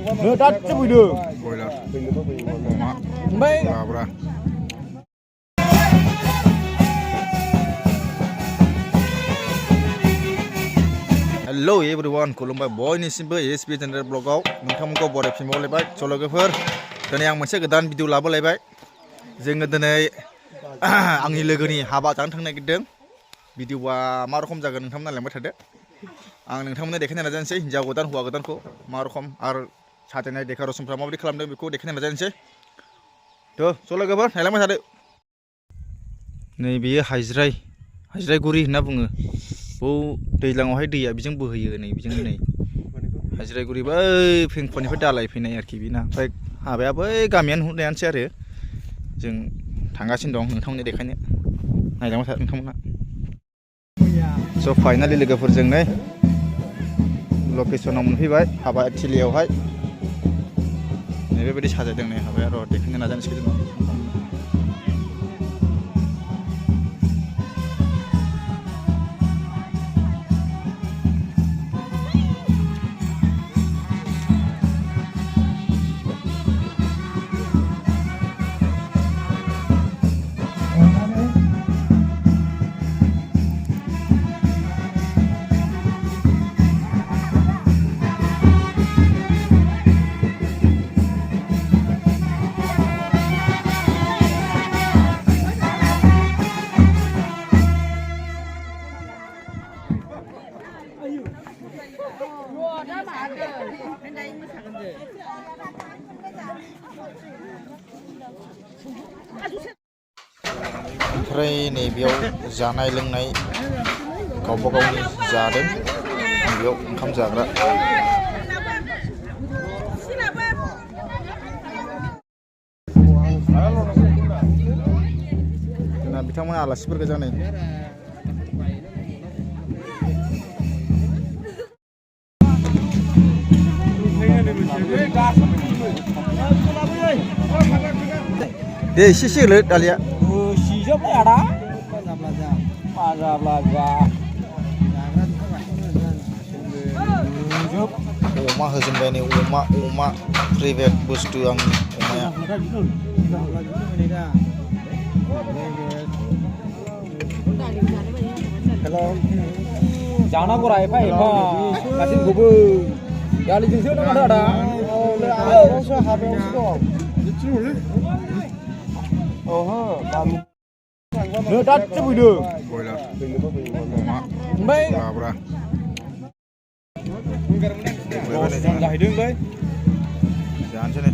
Nó đắt chứ bùi đường. Boiler. Oma. Mấy. Labra. Hello everyone, खुलुमबाय बयनिसिमबो SP channel ब्लगाव नोंथांमोनखौ बरायफिनबावलायबाय सल'गोफोर दिनै आं मोनसे गोदान भिडिअ लाबोलायबाय जोङो दिनै आंनि लोगोनि हाबा जानो थांनो नागिरदों भिडिअआ मा रखम जागोन नोंथांमोना नायलांबाय थादो आं नोंथांमोननो देखायनो नाजानोसै हिनजाव गोदान हौवा गोदानखौ मा रखम आरो साजायनाय डेक'रेसनफ्रा माबायदि खालामदों बेखौ देखायनो नाजानोसै थ' सल'गोफोर नायलांबाय थादो नै बेयो हायज्रायगुरि होनना बुङो दैज्लाङावहाय दैया बेजों बोहैयो नै बेजों नै हायज्रायगुरि बै फेंफोनिफ्राय दालाय फैनाय आरोखि बेना ओमफ्राय हाबाया बै गामियानो नुनायानोसै आरो जों थांगासिनो दं नोंथांमोननो देखायनो नायलांबाय था नोंथांमोना स' फाइनालि लोगोफोरजों नै लकेसनाव मोनफैबाय हाबा थिलियावहाय नै बेबायदि साजायदों नै हाबाया र' देखायनो नाजानोसै जों ओमफ्राय नैबेयाव जानाय लोंनाय गावबा गावनि जादों बेयाव ओंखाम जाग्रा जोंना बिथांमोना आलासिफोर गोजा नै दे एसे होलो दालिया Siapa ada? Belajar. अमा होजोबबाय नै अमा प्रिभेट बुस्थु आंनि अमाया Jangan aku rai pak, kasih gobe. Kali jengsul nggak ada. Oh, kamu. Nó đắt chứ bùi đường. Boiler. Oma. Mấy. Labra. Jangan đường đấy. Jangan sini.